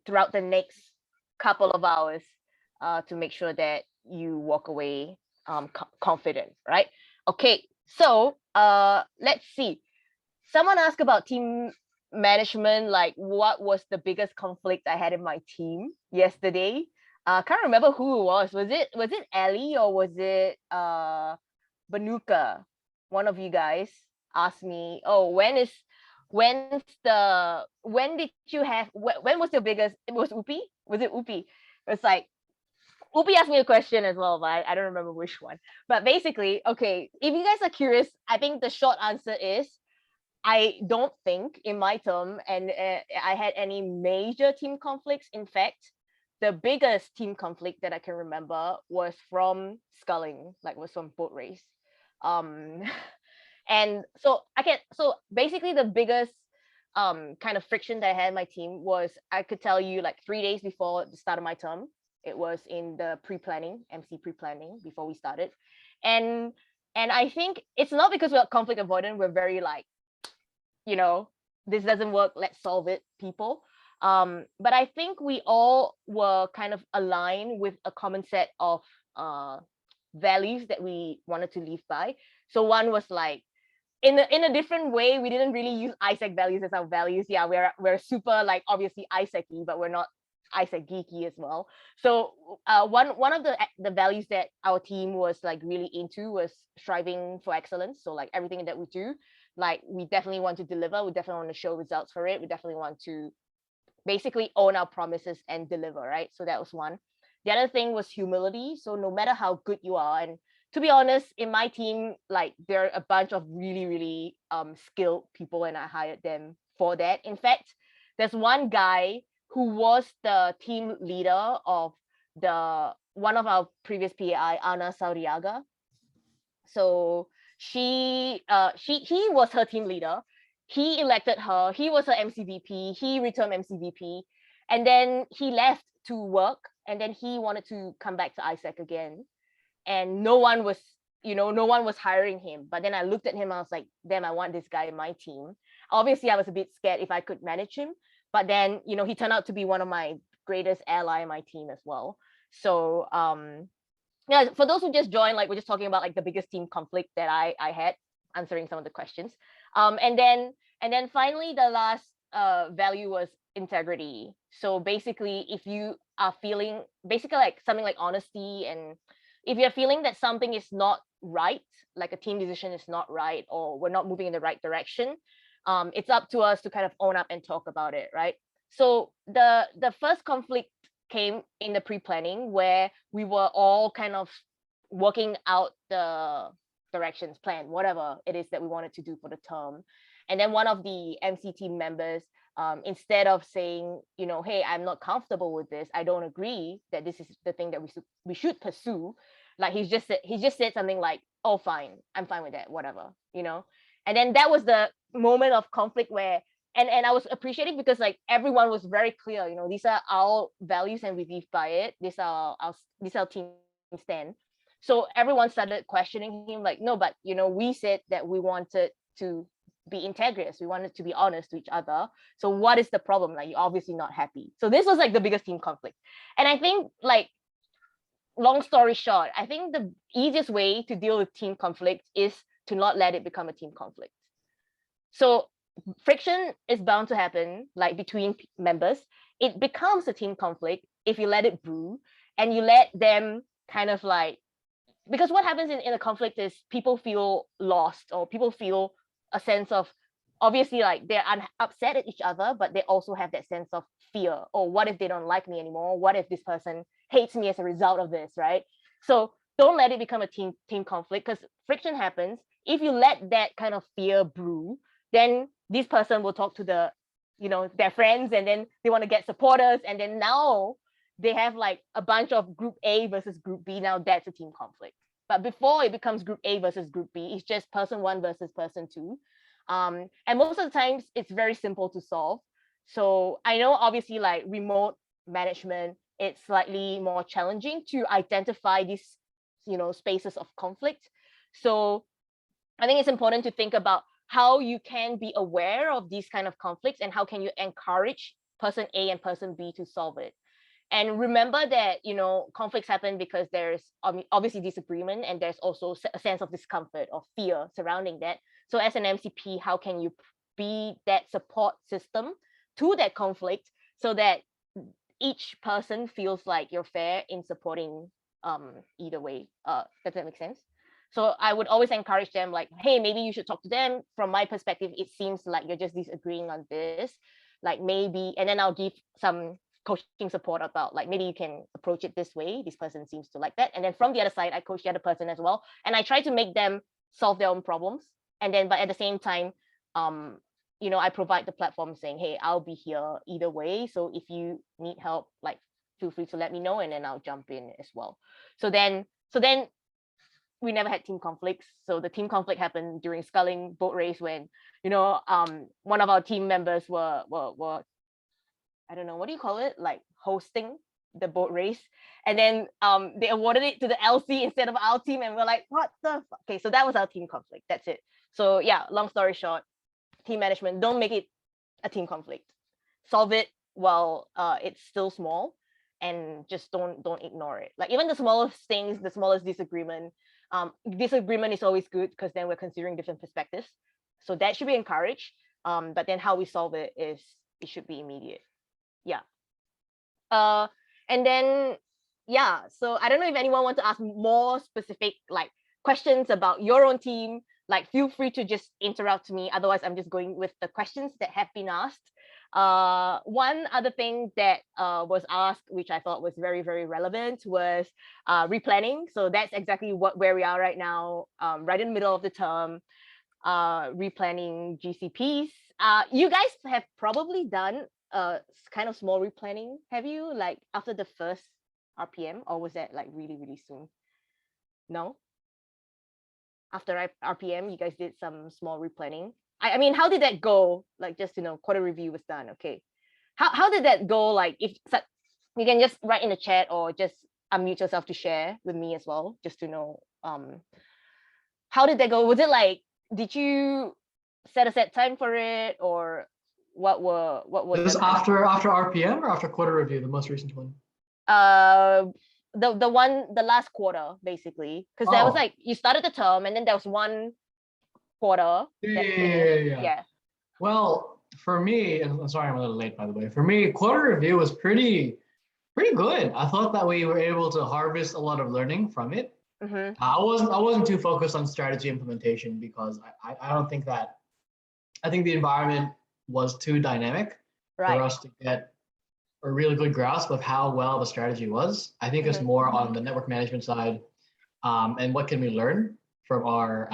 throughout the next couple of hours to make sure that you walk away confident, right? Okay, so let's see. Someone asked about team management, like what was the biggest conflict I had in my team yesterday. Can't remember who it was. Was it Ellie or was it Banuka? One of you guys asked me, oh, when did you have when was your biggest, it was Upi? Was it Upi? It was like Upi asked me a question as well, but I don't remember which one. But basically, okay, if you guys are curious, I think the short answer is I don't think in my term and I had any major team conflicts. In fact, the biggest team conflict that I can remember was from sculling, like was from boat race. Um, and so basically the biggest kind of friction that I had in my team was, I could tell you, like 3 days before the start of my term. It was in the pre-planning, MC pre-planning before we started. And and I think it's not because we're conflict avoidant, we're very like, you know, this doesn't work, let's solve it, people. But I think we all were kind of aligned with a common set of uh values that we wanted to live by. So one was like, in a different way, we didn't really use ISEC values as our values. Yeah, we're super like obviously ISEC-y, but we're not ISEC geeky as well. So one of the values that our team was like really into was striving for excellence. So like everything that we do, like we definitely want to deliver. We definitely want to show results for it. We definitely want to basically own our promises and deliver, right? So that was one. The other thing was humility. So no matter how good you are, and to be honest, in my team, like there are a bunch of really, really skilled people, and I hired them for that. In fact, there's one guy who was the team leader of the one of our previous PAI, Anna Sauriaga. So he was her team leader. He elected her. He was her MCVP. He returned MCVP, and then he left to work. And then he wanted to come back to ISEC again, and no one was hiring him. But then I looked at him. I was like, damn, I want this guy in my team. Obviously, I was a bit scared if I could manage him, but then he turned out to be one of my greatest ally in my team as well. So yeah, for those who just joined, like we're just talking about like the biggest team conflict that I had, answering some of the questions. And then finally the last value was integrity. So basically, if you are feeling basically like something like honesty, and if you're feeling that something is not right, like a team decision is not right, or we're not moving in the right direction, it's up to us to kind of own up and talk about it, right? So the first conflict came in the pre-planning, where we were all kind of working out the directions, plan, whatever it is that we wanted to do for the term. And then one of the MC team members, instead of saying, hey, I'm not comfortable with this, I don't agree that this is the thing that we should pursue, like he just said something like, oh, fine, I'm fine with that, whatever. And then that was the moment of conflict where, and I was appreciating, because like everyone was very clear, these are our values and we live by it. These are our team stand. So everyone started questioning him, like, no, but we said that we wanted to be integrous, we wanted to be honest to each other. So what is the problem? Like, you're obviously not happy. So this was like the biggest team conflict. And I think, like, long story short, I think the easiest way to deal with team conflict is to not let it become a team conflict. So friction is bound to happen, like between members. It becomes a team conflict if you let it brew, and you let them kind of like, because what happens in a conflict is people feel lost, or people feel a sense of, obviously, like they're upset at each other, but they also have that sense of fear. Or what if they don't like me anymore? What if this person hates me as a result of this, right? So don't let it become a team conflict, because friction happens. If you let that kind of fear brew, then this person will talk to their friends, and then they want to get supporters, and then now they have like a bunch of group A versus group B. Now that's a team conflict. But before it becomes group A versus group B, it's just person one versus person two. And most of the times it's very simple to solve. So I know, obviously, like remote management, it's slightly more challenging to identify these spaces of conflict. So I think it's important to think about how you can be aware of these kind of conflicts, and how can you encourage person A and person B to solve it. And remember that, you know, conflicts happen because there's obviously disagreement, and there's also a sense of discomfort or fear surrounding that. So as an MCP, how can you be that support system to that conflict so that each person feels like you're fair in supporting either way? Does that make sense? So I would always encourage them, like, hey, maybe you should talk to them. From my perspective, it seems like you're just disagreeing on this. Like maybe, and then I'll give some coaching support about, like, maybe you can approach it this way. This person seems to like that. And then from the other side, I coach the other person as well. And I try to make them solve their own problems. And then, but at the same time, you know, I provide the platform saying, hey, I'll be here either way. So if you need help, like, feel free to let me know, and then I'll jump in as well. So then we never had team conflicts. So the team conflict happened during sculling boat race when, you know, one of our team members were I don't know, what do you call it? Like hosting the boat race. And then they awarded it to the LC instead of our team. And we're like, what the fuck? Okay, so that was our team conflict. That's it. So yeah, long story short, team management, don't make it a team conflict. Solve it while it's still small, and just don't ignore it. Like even the smallest things, the smallest disagreement, disagreement is always good because then we're considering different perspectives. So that should be encouraged. But then how we solve it should be immediate. Yeah. And then yeah, so I don't know if anyone wants to ask more specific like questions about your own team. Like feel free to just interrupt me. Otherwise, I'm just going with the questions that have been asked. One other thing that was asked, which I thought was very, very relevant, was replanning. So that's exactly where we are right now, right in the middle of the term, replanning GCPs. You guys have probably done kind of small replanning, have you? Like after the first RPM, or was that like really, really soon? No? After RPM, you guys did some small replanning. I mean, how did that go? Like just to know, quarter review was done. Okay. How did that go? Like if you can just write in the chat or just unmute yourself to share with me as well, just to know how did that go? Was it like, did you set a set time for it, or what was this after RPM or after quarter review, the most recent one? The last quarter basically, because there was like you started the term and then there was one quarter. Yeah. Well, for me, and I'm sorry I'm a little late by the way. For me, quarter review was pretty good. I thought that we were able to harvest a lot of learning from it. Mm-hmm. I wasn't too focused on strategy implementation because I don't think that, I think the environment was too dynamic for us to get a really good grasp of how well the strategy was. I think it's more on the network management side, and what can we learn from our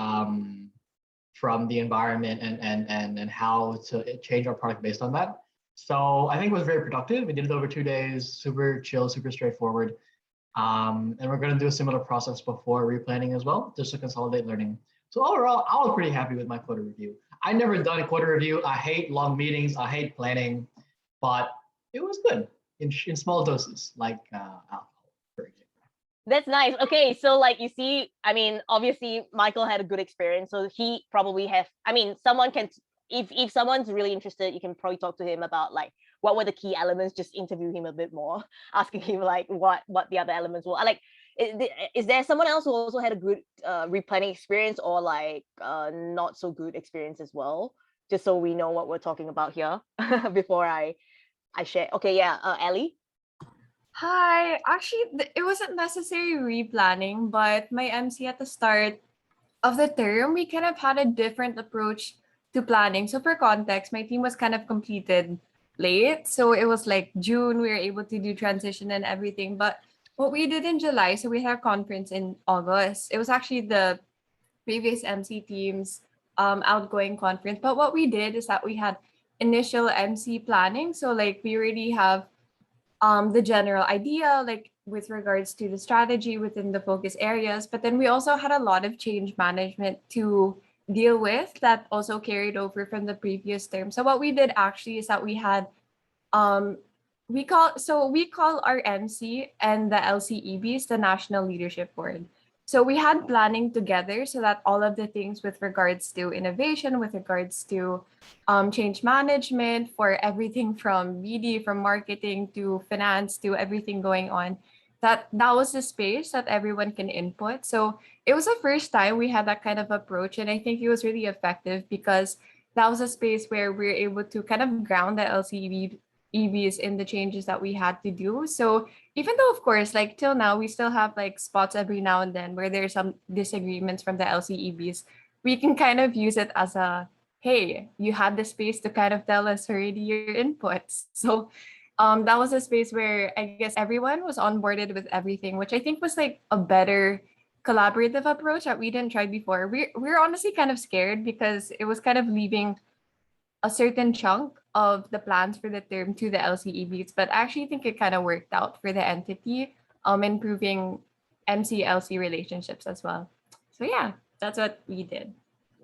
from the environment and how to change our product based on that. So I think it was very productive. We did it over 2 days, super chill, super straightforward. And we're going to do a similar process before replanning as well, just to consolidate learning. So overall, I was pretty happy with my quarter review. I never done a quarter review. I hate long meetings. I hate planning, but it was good in small doses, like alcohol, for example. That's nice. Okay, so like you see, I mean, obviously Michael had a good experience, so he probably have. I mean, someone can, if someone's really interested, you can probably talk to him about like what were the key elements. Just interview him a bit more, asking him like what the other elements were. Like, is there someone else who also had a good replanning experience, or like not so good experience as well? Just so we know what we're talking about here before I share. Okay, yeah, Ellie. Hi, actually, it wasn't necessarily replanning, but my MC at the start of the term, we kind of had a different approach to planning. So for context, my team was kind of completed late. So it was like June, we were able to do transition and everything. But what we did in July, so we had a conference in August. It was actually the previous MC team's outgoing conference. But what we did is that we had initial MC planning. So like we already have the general idea, like with regards to the strategy within the focus areas. But then we also had a lot of change management to deal with that also carried over from the previous term. So what we did actually is that we had we call our MC and the LCEBs the National Leadership Board. So we had planning together so that all of the things with regards to innovation, with regards to change management, for everything from BD, from marketing to finance to everything going on, that was the space that everyone can input. So it was the first time we had that kind of approach, and I think it was really effective because that was a space where we were able to kind of ground the LCEVs in the changes that we had to do. So even though, of course, like till now, we still have like spots every now and then where there's some disagreements from the LCEVs, we can kind of use it as a, hey, you had the space to kind of tell us already your inputs. So that was a space where I guess everyone was onboarded with everything, which I think was like a better collaborative approach that we didn't try before. We're honestly kind of scared because it was kind of leaving a certain chunk of the plans for the term to the LCEVs, but I actually think it kind of worked out for the entity, improving MC-LC relationships as well. So yeah, that's what we did.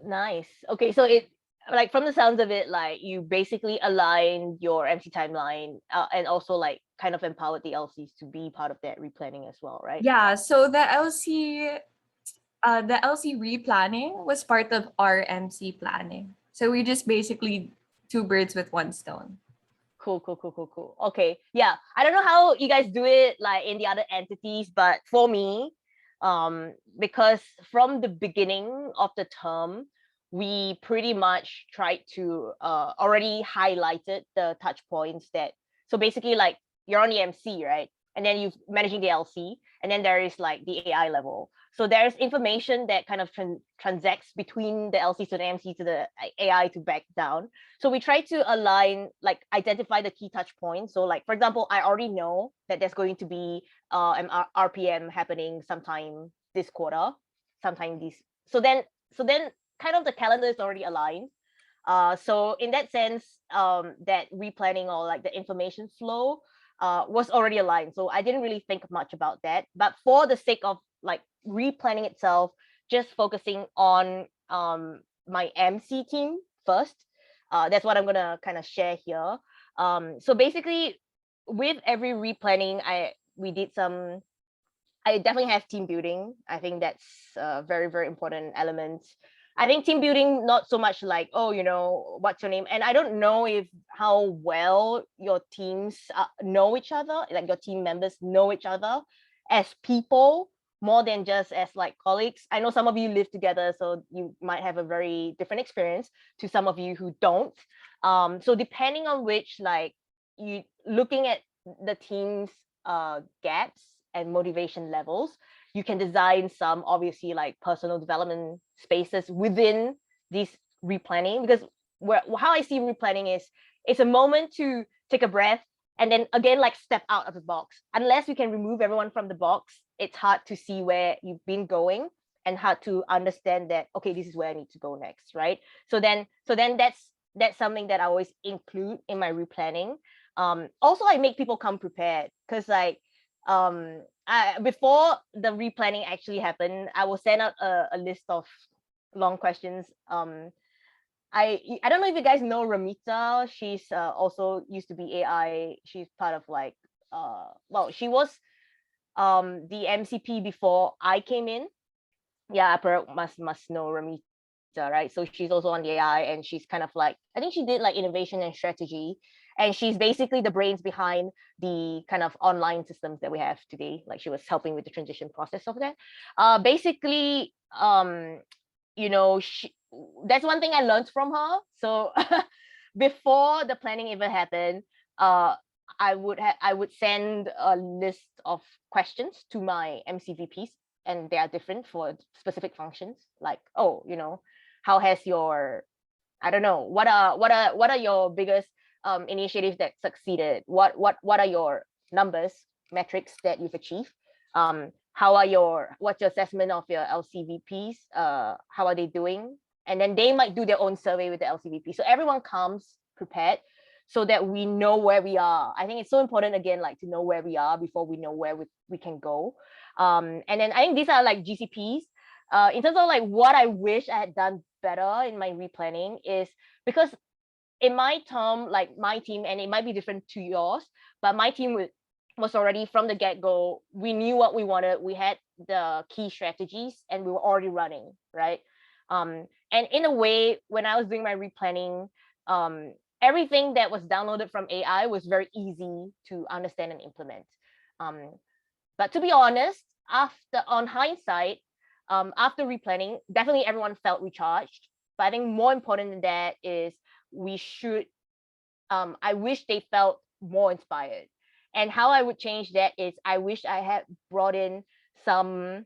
Nice. Okay, so it, like, from the sounds of it, like you basically aligned your MC timeline and also like kind of empowered the LCs to be part of that replanning as well, right? Yeah. So the LC replanning was part of our MC planning. So we just basically two birds with one stone. Cool. Okay. Yeah. I don't know how you guys do it like in the other entities, but for me, because from the beginning of the term, we pretty much tried to already highlighted the touch points that, so basically like you're on the MC, right? And then you're managing the LC, and then there is like the AI level. So there's information that kind of transacts between the LC to the MC to the AI to back down. So we try to align, like identify the key touch points. So like, for example, I already know that there's going to be an RPM happening sometime this quarter, sometime this. So then kind of the calendar is already aligned. So in that sense, that replanning or like the information flow was already aligned. So I didn't really think much about that. But for the sake of like replanning itself, just focusing on my MC team first. That's what I'm gonna kind of share here. So basically, with every replanning, I definitely have team building. I think that's a very, very important element. I think team building, not so much like, oh, you know, what's your name? And I don't know if how well your teams know each other, like your team members know each other as people more than just as like colleagues. I know some of you live together, so you might have a very different experience to some of you who don't. So depending on which, like, you looking at the team's gaps and motivation levels, you can design some obviously like personal development spaces within this replanning. Because how I see replanning is it's a moment to take a breath and then again like step out of the box. Unless you can remove everyone from the box, it's hard to see where you've been going and hard to understand that, okay, this is where I need to go next, right? So then that's something that I always include in my replanning. Also, I make people come prepared, because like before the replanning actually happened, I will send out a list of long questions. I don't know if you guys know Ramita. She's also used to be AI. She's part of like well, she was the MCP before I came in. Yeah, Parag must know Ramita, right? So she's also on the AI, and she's kind of like, I think she did like innovation and strategy, and she's basically the brains behind the kind of online systems that we have today. Like, she was helping with the transition process of that. Basically, you know, that's one thing I learned from her. So before the planning even happened, I would send a list of questions to my MCVPs, and they are different for specific functions. Like, oh, you know, how has your, I don't know, what are your biggest initiatives that succeeded? What are your numbers, metrics that you've achieved? What's your assessment of your LCVPs? How are they doing? And then they might do their own survey with the LCVP. So everyone comes prepared so that we know where we are. I think it's so important, again, like to know where we are before we know where we can go. And then I think these are like GCPs. In terms of like what I wish I had done better in my replanning is, because in my term, like my team, and it might be different to yours, but my team was already from the get-go, we knew what we wanted. We had the key strategies and we were already running, right? And in a way, when I was doing my replanning, everything that was downloaded from AI was very easy to understand and implement. But to be honest, on hindsight, after replanning, definitely everyone felt recharged. But I think more important than that is I wish they felt more inspired. And how I would change that is I wish I had brought in some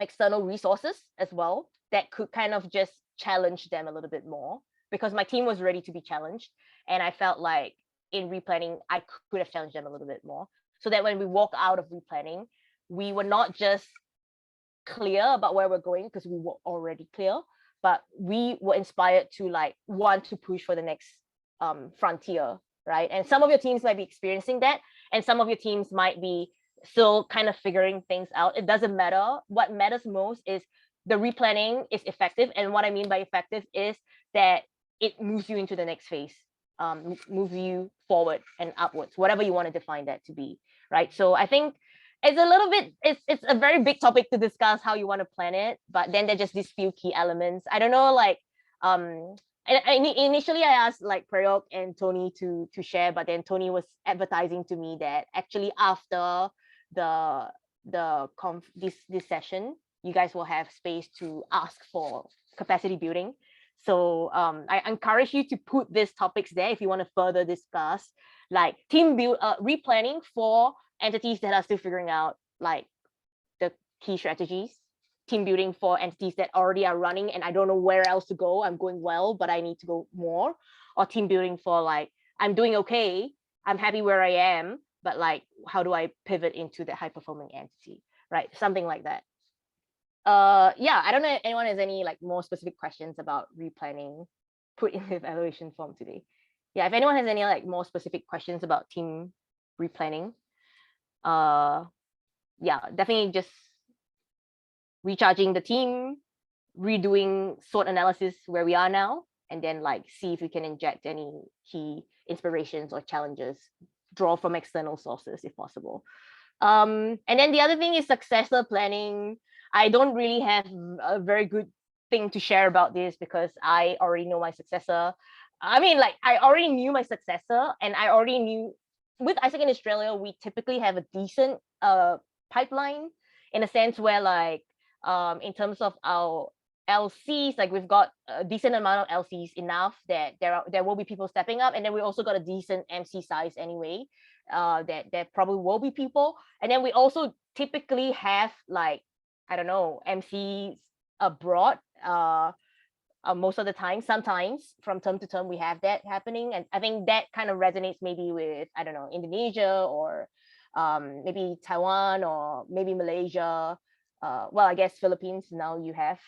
external resources as well that could kind of just challenge them a little bit more, because my team was ready to be challenged. And I felt like in replanning, I could have challenged them a little bit more, so that when we walk out of replanning, we were not just clear about where we're going, because we were already clear, but we were inspired to like want to push for the next frontier, right? And some of your teams might be experiencing that, and some of your teams might be still kind of figuring things out. It doesn't matter. What matters most is the replanning is effective. And what I mean by effective is that it moves you into the next phase, move you forward and upwards, whatever you want to define that to be, right? So I think it's a little bit, it's a very big topic to discuss how you want to plan it, but then there's just these few key elements. I don't know, like, initially I asked like Prayok and Tony to share, but then Tony was advertising to me that actually after this session, you guys will have space to ask for capacity building. So I encourage you to put these topics there if you want to further discuss, like replanning for entities that are still figuring out like the key strategies, team building for entities that already are running and I don't know where else to go. I'm going well, but I need to go more. Or team building for like, I'm doing okay, I'm happy where I am, but like, how do I pivot into the high performing entity, right? Something like that. Yeah, I don't know if anyone has any like more specific questions about replanning put in the evaluation form today. Yeah, if anyone has any like more specific questions about team replanning, yeah, definitely just recharging the team, redoing SWOT analysis where we are now, and then like see if we can inject any key inspirations or challenges, draw from external sources if possible. And then the other thing is successor planning. I don't really have a very good thing to share about this because I already know my successor. I mean, like I already knew my successor, and I already knew with Isaac in Australia, we typically have a decent pipeline in a sense where like in terms of our LCs, like we've got a decent amount of LCs, enough that there will be people stepping up, and then we also got a decent MC size anyway. That there probably will be people, and then we also typically have like, I don't know, MCs abroad most of the time. Sometimes from term to term we have that happening, and I think that kind of resonates maybe with, I don't know, Indonesia or maybe Taiwan or maybe Malaysia. Well, I guess Philippines now you have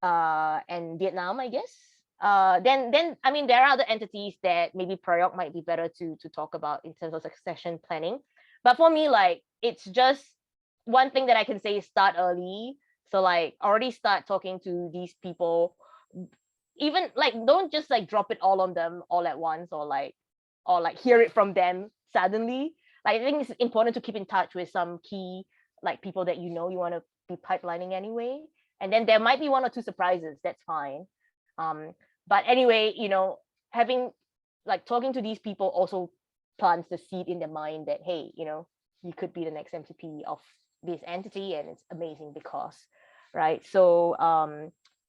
and Vietnam, I guess. Then I mean, there are other entities that maybe Prayok might be better to talk about in terms of succession planning. But for me, like, it's just one thing that I can say is start early. So like already start talking to these people. Even like, don't just like drop it all on them all at once, or like hear it from them suddenly. Like, I think it's important to keep in touch with some key like people that you know you want to be pipelining anyway. And then there might be one or two surprises. That's fine. But anyway, you know, having like talking to these people also plants the seed in their mind that, hey, you know, you could be the next MCP of this entity, and it's amazing because, right? So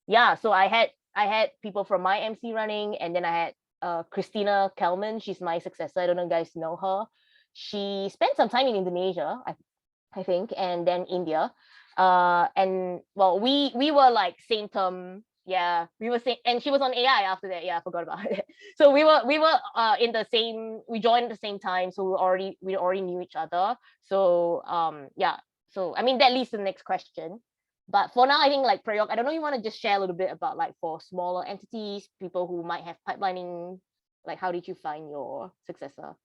yeah, so I had people from my MC running, and then I had Christina Kelman. She's my successor. I don't know if you guys know her. She spent some time in Indonesia, I think, and then India. And well, we were like same term. Yeah, we were saying, and she was on AI after that. Yeah, I forgot about it. So we were in the same, we joined at the same time, so we already knew each other. So yeah, so I mean that leads to the next question. But for now, I think like Prayok, I don't know, you want to just share a little bit about like for smaller entities, people who might have pipelining, like how did you find your successor?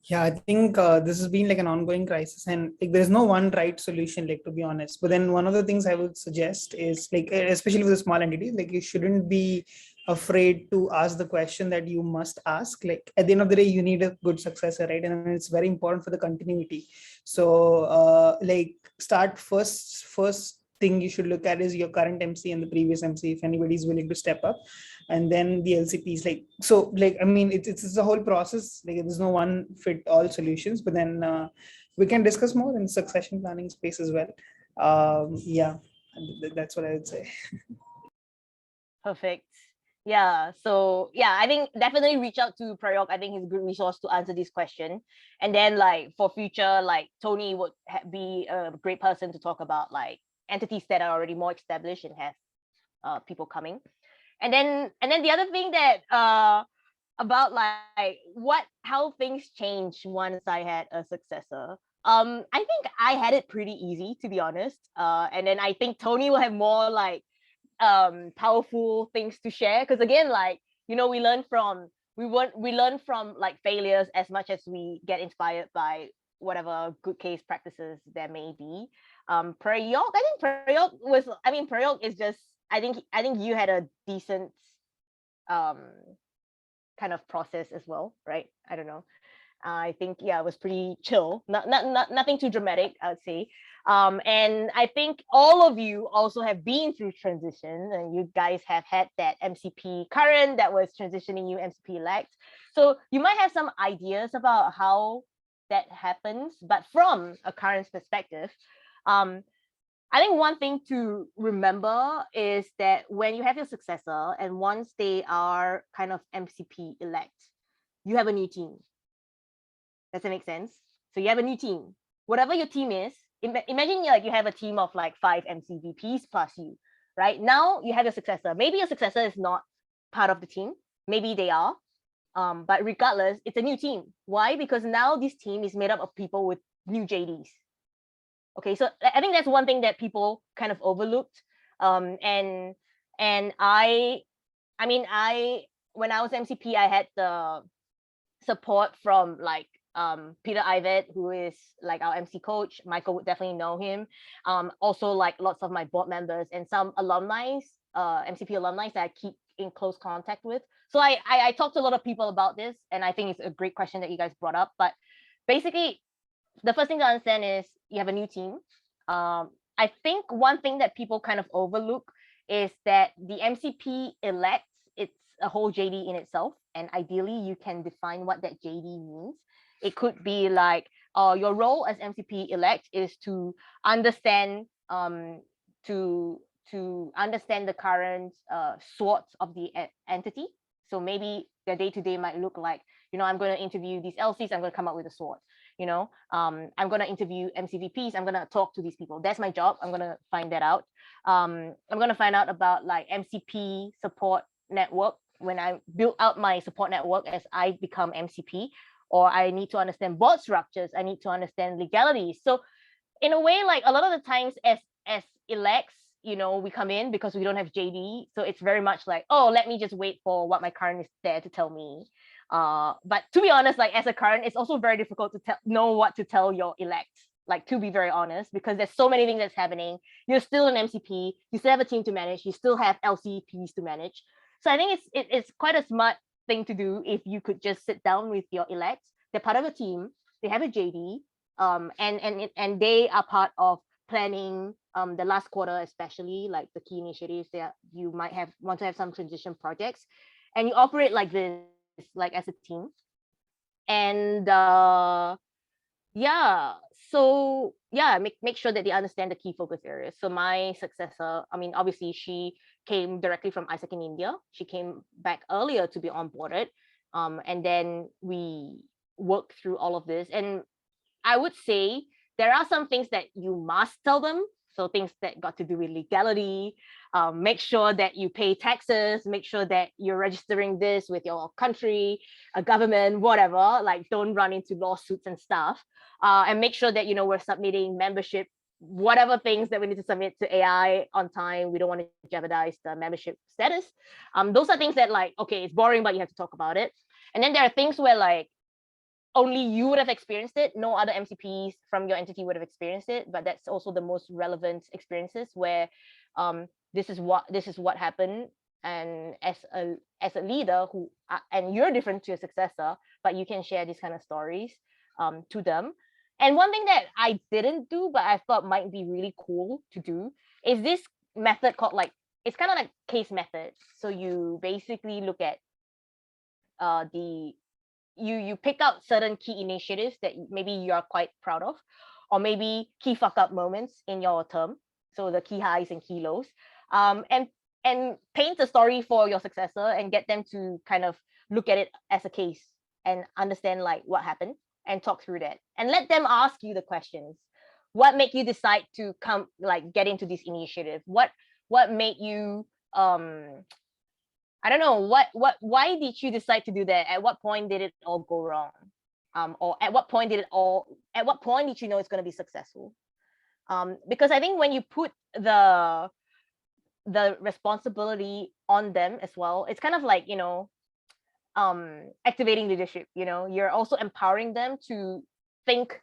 Yeah, I think this has been like an ongoing crisis, and like there's no one right solution, like, to be honest. But then one of the things I would suggest is like, especially with a small entity, like you shouldn't be afraid to ask the question that you must ask. Like at the end of the day, you need a good successor, right? And it's very important for the continuity. So like start first thing you should look at is your current MC and the previous MC, if anybody is willing to step up, and then the LCPs. Like, so like, I mean, it's a whole process. Like there's no one fit all solutions, but then we can discuss more in succession planning space as well. Yeah, that's what I would say. Perfect. Yeah. So yeah, I think definitely reach out to Prayok. I think he's a good resource to answer this question. And then like for future, like Tony would be a great person to talk about like entities that are already more established and have people coming. And then the other thing that about like how things changed once I had a successor. I think I had it pretty easy, to be honest. And then I think Tony will have more like powerful things to share, because again, like, you know, we learn from like failures as much as we get inspired by whatever good case practices there may be. Prayok, Prayok is just, I think you had a decent kind of process as well, right? I don't know. I think, yeah, it was pretty chill. Nothing too dramatic, I would say. And I think all of you also have been through transition, and you guys have had that MCP current that was transitioning you MCP elect. So you might have some ideas about how that happens, but from a current perspective, I think one thing to remember is that when you have your successor and once they are kind of MCP elect, you have a new team. Does that make sense? So you have a new team. Whatever your team is, imagine like you have a team of like 5 MCVPs plus you, right? Now you have your successor. Maybe your successor is not part of the team. Maybe they are. But regardless, it's a new team. Why? Because now this team is made up of people with new JDs. Okay, so I think that's one thing that people kind of overlooked. And I when I was MCP, I had the support from like Peter Ivet, who is like our MC coach. Michael would definitely know him. Also like lots of my board members and some alumni, MCP alumni that I keep in close contact with. So I talked to a lot of people about this, and I think it's a great question that you guys brought up. But basically, the first thing to understand is you have a new team. I think one thing that people kind of overlook is that the MCP elects, it's a whole JD in itself. And ideally, you can define what that JD means. It could be like, your role as MCP elect is to understand to understand the current sorts of the entity. So maybe their day-to-day might look like, you know, I'm going to interview these LCs, I'm going to come up with a SWOT. You know, I'm going to interview MCVPs, I'm going to talk to these people. That's my job. I'm going to find that out. I'm going to find out about like MCP support network when I build out my support network as I become MCP, or I need to understand board structures. I need to understand legalities. So in a way, like a lot of the times as elects, you know, we come in because we don't have JD. So it's very much like, oh, let me just wait for what my current is there to tell me. But to be honest, like as a current, it's also very difficult to know what to tell your elect, like to be very honest, because there's so many things that's happening. You're still an MCP, you still have a team to manage, you still have LCPs to manage. So I think it's quite a smart thing to do if you could just sit down with your elects. They're part of a team, they have a JD, and they are part of planning the last quarter, especially like the key initiatives that you might want to have some transition projects, and you operate like this, like as a team. And make sure that they understand the key focus areas. So my successor, I mean, obviously she came directly from Isaac in India. She came back earlier to be onboarded, and then we worked through all of this. And I would say there are some things that you must tell them. So things that got to do with legality, make sure that you pay taxes, make sure that you're registering this with your country, a government, whatever, like don't run into lawsuits and stuff. And make sure that, you know, we're submitting membership, whatever things that we need to submit to AI on time. We don't want to jeopardize the membership status. Those are things that like, okay, it's boring, but you have to talk about it. And then there are things where like, only you would have experienced it. No other MCPs from your entity would have experienced it, but that's also the most relevant experiences where this is what happened and as a leader who and you're different to your successor, but you can share these kind of stories to them. And one thing that I didn't do, but I thought might be really cool to do, is this method called like, it's kind of like case method. So you basically look at you pick out certain key initiatives that maybe you are quite proud of, or maybe key fuck up moments in your term. So the key highs and key lows, and paint a story for your successor and get them to kind of look at it as a case and understand like what happened and talk through that, and let them ask you the questions. What made you decide to come like get into this initiative? What made you I don't know, why did you decide to do that? At what point did it all go wrong? Or at what point did you know it's going to be successful? Because I think when you put the responsibility on them as well, it's kind of like, you know, activating leadership. You know, you're also empowering them to think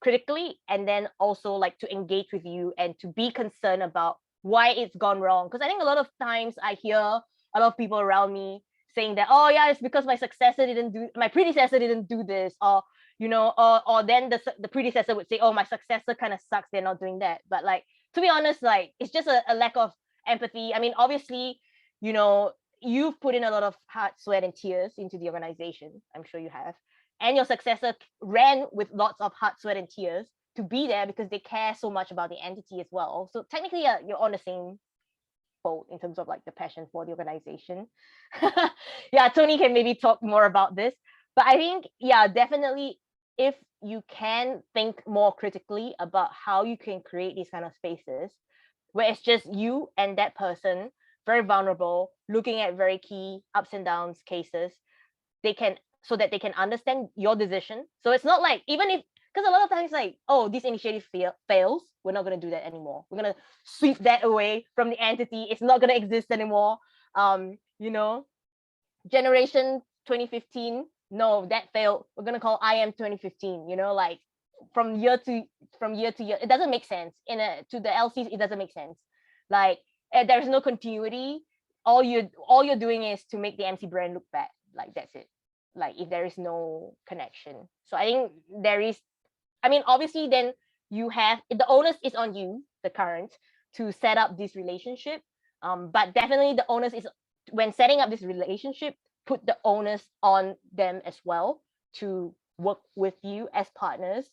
critically, and then also like to engage with you and to be concerned about why it's gone wrong. Because I think a lot of times I hear a lot of people around me saying that, oh yeah, it's because my predecessor didn't do this, or you know, or then the predecessor would say, oh, my successor kind of sucks, they're not doing that. But like, to be honest, like it's just a lack of empathy. I mean, obviously, you know, you've put in a lot of heart, sweat, and tears into the organization. I'm sure you have. And your successor ran with lots of heart, sweat, and tears to be there because they care so much about the entity as well. So technically, you're on the same boat in terms of like the passion for the organization. Yeah, Tony can maybe talk more about this. But I think, yeah, definitely, if you can think more critically about how you can create these kind of spaces where it's just you and that person, very vulnerable, looking at very key ups and downs cases, so that they can understand your decision. So it's not like, even if, because a lot of times like, oh, this initiative fails, we're not going to do that anymore. We're going to sweep that away from the entity. It's not going to exist anymore. You know, generation 2015, no, that failed. We're going to call IM 2015, you know, like from year to year. It doesn't make sense. To the LCs, it doesn't make sense. Like there's no continuity. All you're doing is to make the MC brand look bad. Like that's it. Like if there is no connection. So I think there is, I mean, obviously then you have, the onus is on you, the current, to set up this relationship. But definitely the onus is, when setting up this relationship, put the onus on them as well to work with you as partners,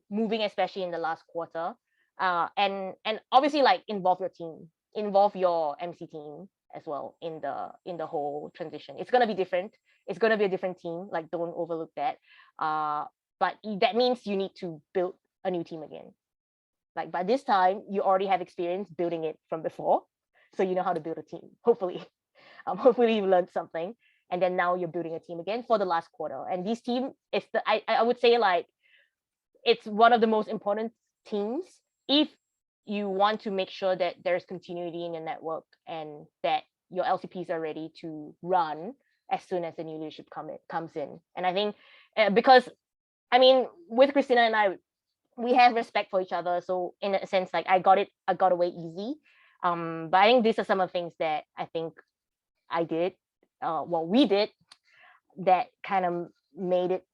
moving especially in the last quarter. And obviously like involve your team, involve your MC team as well in the whole transition. It's gonna be different. It's gonna be a different team. Like don't overlook that. But that means you need to build a new team again. Like by this time, you already have experience building it from before, so you know how to build a team. Hopefully, hopefully you learned something, and then now you're building a team again for the last quarter. And this team is I would say like it's one of the most important teams if you want to make sure that there's continuity in your network and that your LCPs are ready to run as soon as the new leadership comes in. And I think because, I mean, with Christina and I, we have respect for each other. So in a sense, like I got away easy. But I think these are some of the things that I think I did, we did, that kind of made it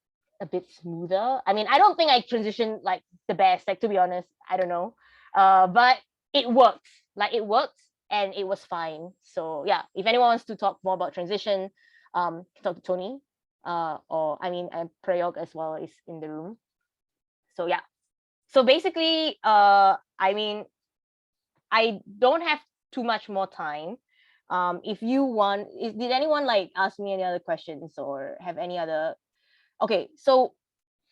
a bit smoother. I mean, I don't think I transitioned like the best, like to be honest, I don't know. But it works. Like it works and it was fine. So yeah, if anyone wants to talk more about transition, talk to Tony. Or I mean, and Prayog as well is in the room. So yeah. So basically, I mean, I don't have too much more time. If you want, did anyone like ask me any other questions or have any other? Okay, so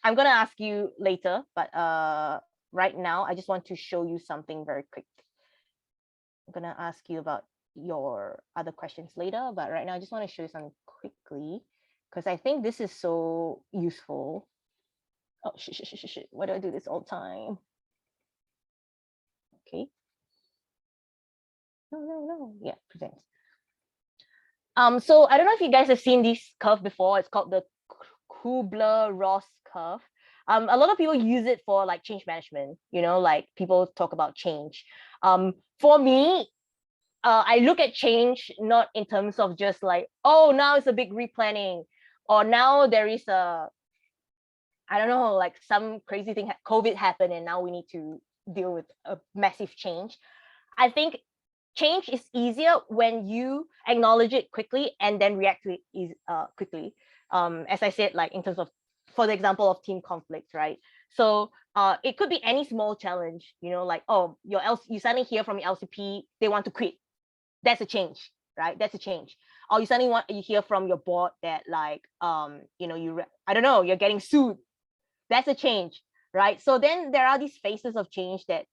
I'm gonna ask you later, but right now I just want to show you something very quick. I'm gonna ask you about your other questions later, but right now I just want to show you something quickly because I think this is so useful. Oh shit! Why do I do this all the time? Okay. No. Yeah, present. So I don't know if you guys have seen this curve before. It's called the Kubler-Ross Curve. A lot of people use it for like change management. You know, like people talk about change. For me, I look at change not in terms of just like, oh, now it's a big replanning, or now there is a, I don't know, like some crazy thing, COVID happened, and now we need to deal with a massive change. I think change is easier when you acknowledge it quickly and then react to it quickly. As I said, like in terms of, for the example of team conflicts, right? So it could be any small challenge, you know, like, oh, you suddenly hear from your LCP, they want to quit. That's a change, right? That's a change. Or you hear from your board that like, you know, I don't know, you're getting sued. That's a change, right? So then there are these phases of change that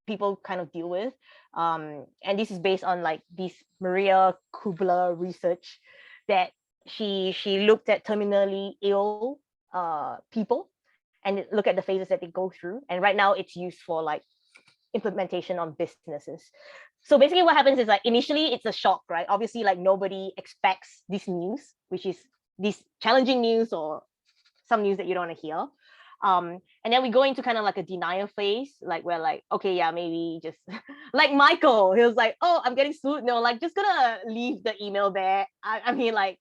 people kind of deal with. And this is based on like this Maria Kubler research that she looked at terminally ill people and look at the phases that they go through. And right now it's used for like implementation on businesses. So basically what happens is like initially it's a shock, right? Obviously like nobody expects this news, which is this challenging news or some news that you don't want to hear. And then we go into kind of like a denial phase, like we're like, okay, yeah, maybe just like Michael, he was like, oh, I'm getting sued. No, like just gonna leave the email there. I mean, like,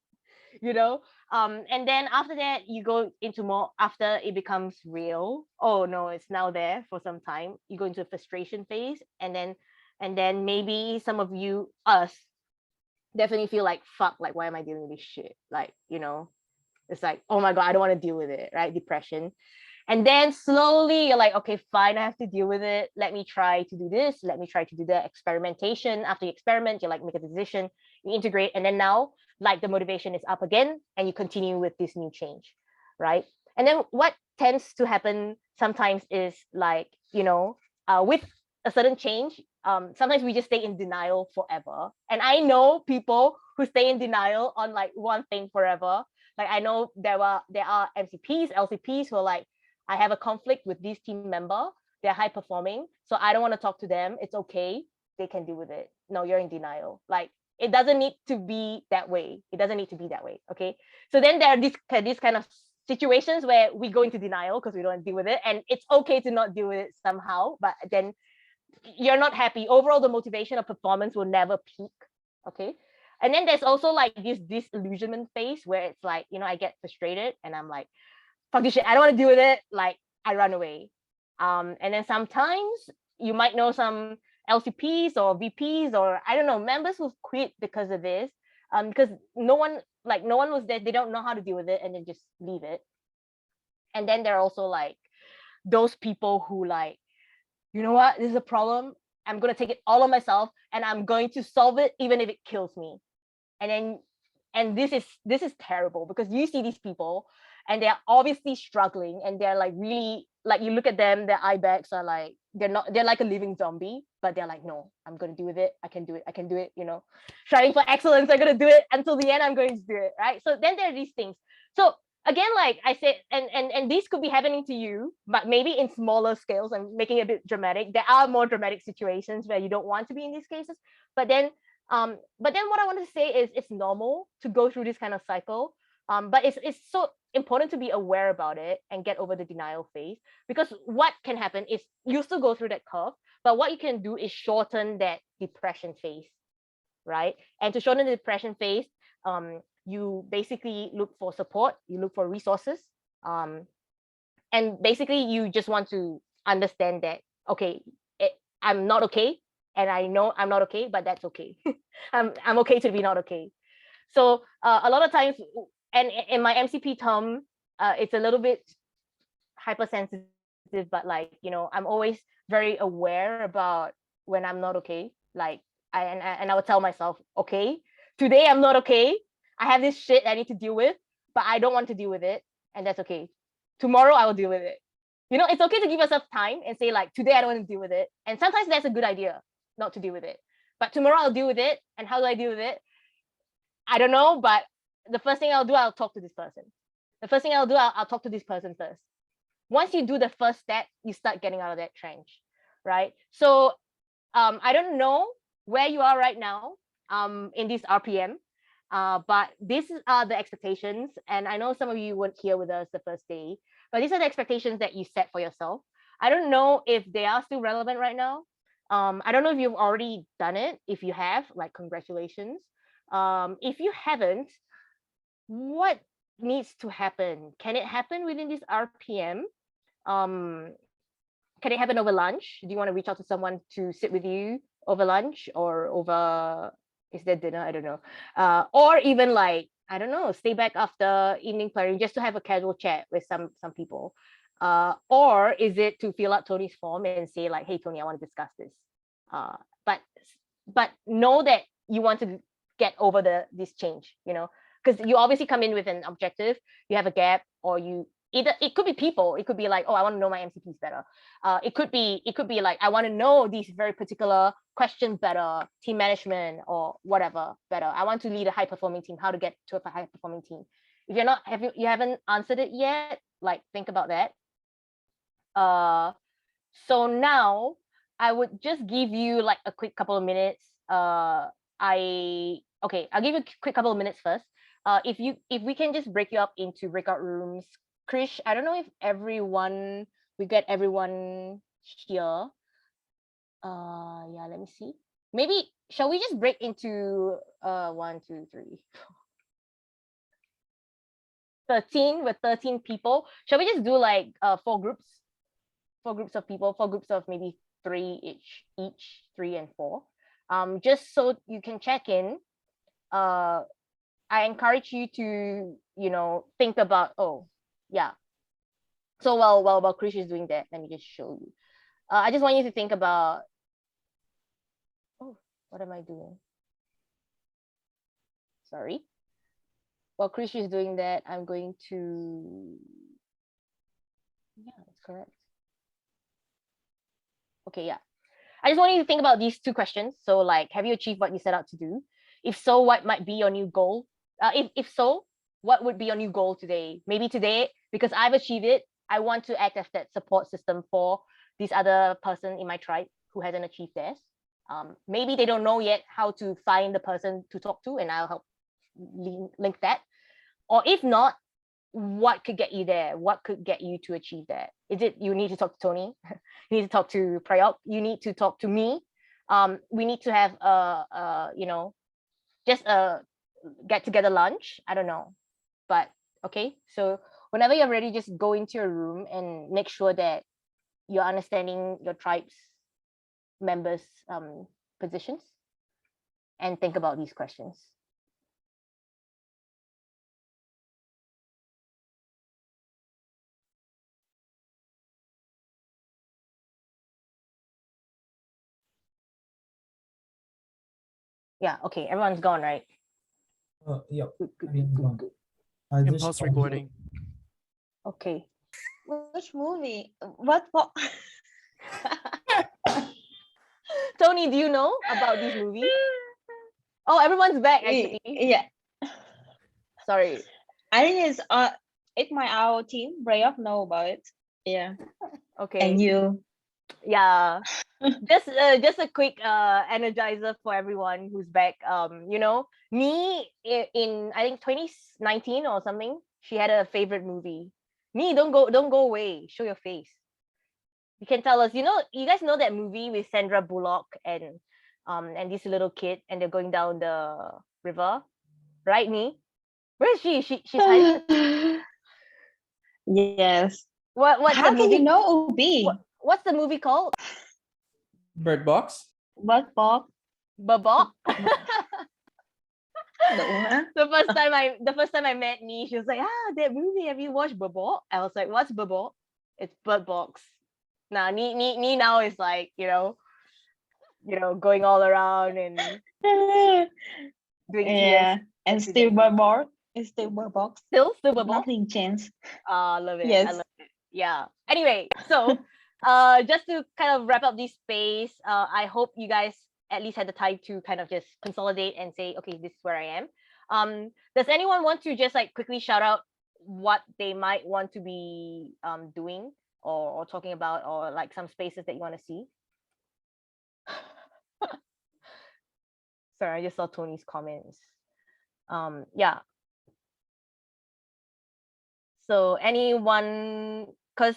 you know, and then after that, you go into more after it becomes real. Oh no, it's now there for some time. You go into a frustration phase, and then maybe some of us definitely feel like, fuck, like why am I dealing with this shit? Like, you know, it's like, oh my god, I don't want to deal with it, right? Depression. And then slowly you're like, okay, fine, I have to deal with it. Let me try to do this. Let me try to do that. Experimentation. After you experiment, you like make a decision, you integrate. And then now like the motivation is up again and you continue with this new change, right? And then what tends to happen sometimes is like, you know, with a certain change, sometimes we just stay in denial forever. And I know people who stay in denial on like one thing forever. Like I know there are MCPs, LCPs who are like, I have a conflict with this team member. They're high performing. So I don't want to talk to them. It's okay. They can deal with it. No, you're in denial. Like it doesn't need to be that way. It doesn't need to be that way. Okay. So then there are these kind of situations where we go into denial because we don't deal with it. And it's okay to not deal with it somehow, but then you're not happy. Overall, the motivation of performance will never peak. Okay. And then there's also like this disillusionment phase where it's like, you know, I get frustrated and I'm like, fuck this shit, I don't want to deal with it. Like I run away. And then sometimes you might know some LCPs or VPs or I don't know, members who quit because of this. Because no one was there, they don't know how to deal with it and then just leave it. And then there are also like those people who like, you know what, this is a problem. I'm gonna take it all on myself and I'm going to solve it even if it kills me. And this is terrible because you see these people and they're obviously struggling and they're like really like you look at them, their eye bags are like they're like a living zombie, but they're like, no, I'm gonna deal with it. I can do it, you know, striving for excellence. I'm gonna do it until the end. I'm going to do it, right? So then there are these things. So again, like I said, and this could be happening to you, but maybe in smaller scales. I'm making it a bit dramatic. There are more dramatic situations where you don't want to be in these cases, but then what I want to say is it's normal to go through this kind of cycle. But it's so important to be aware about it and get over the denial phase, because what can happen is you still go through that curve, but what you can do is shorten that depression phase, right? And to shorten the depression phase, you basically look for support, you look for resources, and basically you just want to understand that, okay, I'm not okay, and I know I'm not okay, but that's okay. I'm okay to be not okay. So a lot of times, and in my MCP term, it's a little bit hypersensitive, but like, you know, I'm always very aware about when I'm not okay. Like I would tell myself, okay, today I'm not okay. I have this shit I need to deal with, but I don't want to deal with it, and that's okay. Tomorrow I will deal with it. You know, it's okay to give yourself time and say like, today I don't want to deal with it. And sometimes that's a good idea not to deal with it. But tomorrow I'll deal with it. And how do I deal with it? I don't know, but the first thing I'll do, I'll talk to this person. The first thing I'll do, I'll talk to this person first. Once you do the first step, you start getting out of that trench, right? So I don't know where you are right now in this RPM, but these are the expectations. And I know some of you weren't here with us the first day, but these are the expectations that you set for yourself. I don't know if they are still relevant right now. I don't know if you've already done it. If you have, like, congratulations. If you haven't, what needs to happen? Can it happen within this RPM? Can it happen over lunch? Do you want to reach out to someone to sit with you over lunch, or over, is there dinner? I don't know. Or even, like, I don't know, stay back after evening plenary just to have a casual chat with some people. Or is it to fill out Tony's form and say, like, hey Tony, I want to discuss this. But know that you want to get over this change, because you obviously come in with an objective, you have a gap, or it could be people, it could be like, oh, I want to know my MCPs better. It could be like, I want to know these very particular questions better, team management or whatever better. I want to lead a high performing team, how to get to a high performing team. If you haven't answered it yet, like, think about that. So now I would just give you like a quick couple of minutes. I'll give you a quick couple of minutes first. If we can just break you up into breakout rooms. Krish, I don't know if we get everyone here. Yeah, let me see. Maybe shall we just break into 1, 2, 3, 13 with 13 people? Shall we just do like 4 groups? 4 groups of people, 4 groups of maybe 3 each 3 and 4. Just so you can check in. I encourage you to, think about, so while Krish is doing that, let me just show you. I just want you to think about, what am I doing? Sorry. While Krish is doing that, I'm going to, yeah, that's correct. Okay, yeah. I just want you to think about these 2 questions. So, like, have you achieved what you set out to do? If so, what might be your new goal? If so, what would be your new goal today? Maybe today, because I've achieved it, I want to act as that support system for this other person in my tribe who hasn't achieved theirs. Maybe they don't know yet how to find the person to talk to, and I'll help link that. Or if not, what could get you there? What could get you to achieve that? Is it you need to talk to Tony? You need to talk to Prayok? You need to talk to me? We need to have just a get together lunch. I don't know. But okay, so whenever you're ready, just go into your room and make sure that you're understanding your tribe's members' positions, and think about these questions. Yeah, okay, everyone's gone, right? Yep. Good, good, I mean, good, gone. good. I just Impulse recording. Okay. Which movie? What? Tony, do you know about this movie? Oh, everyone's back actually. Yeah. Sorry. I think it's our team. Breakout know about it. Yeah. Okay. And you. Yeah. just a quick energizer for everyone who's back. Me in I think 2019 or something, she had a favorite movie. Me, don't go away. Show your face. You can tell us. You guys know that movie with Sandra Bullock and this little kid, and they're going down the river, right? Me, where is she? She's hiding. Yes. What's How the can movie? you know Ubi? What's the movie called? Bird Box? What Bob? Babok. The The first time I met Nee, she was like, that movie, have you watched Babok? I was like, what's Babok? It's Bird Box. Now Nee now is like, going all around and doing yeah, and still Bob. It's still Bob. Still Babok. Nothing changed. Love it. Yes. I love it. Yeah. Anyway, so just to kind of wrap up this space, I hope you guys at least had the time to kind of just consolidate and say, okay, this is where I am. Does anyone want to just like quickly shout out what they might want to be doing or talking about, or like some spaces that you want to see? Sorry, I just saw Tony's comments. Yeah. So anyone, because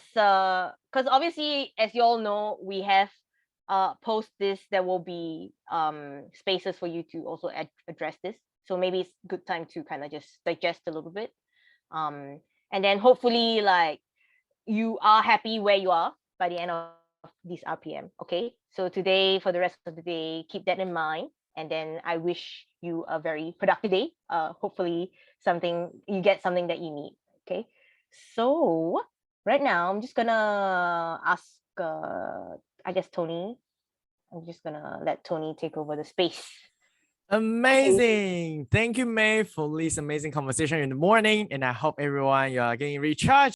obviously, as you all know, we have post this, there will be spaces for you to also address this. So maybe it's good time to kind of just digest a little bit. And then hopefully like you are happy where you are by the end of this RPM. Okay. So today, for the rest of the day, keep that in mind. And then I wish you a very productive day. Hopefully you get something that you need. Okay. So right now I'm just gonna ask I guess Tony. I'm just gonna let Tony take over the space. Amazing. Thank you, May, for this amazing conversation in the morning. And I hope everyone you are getting recharged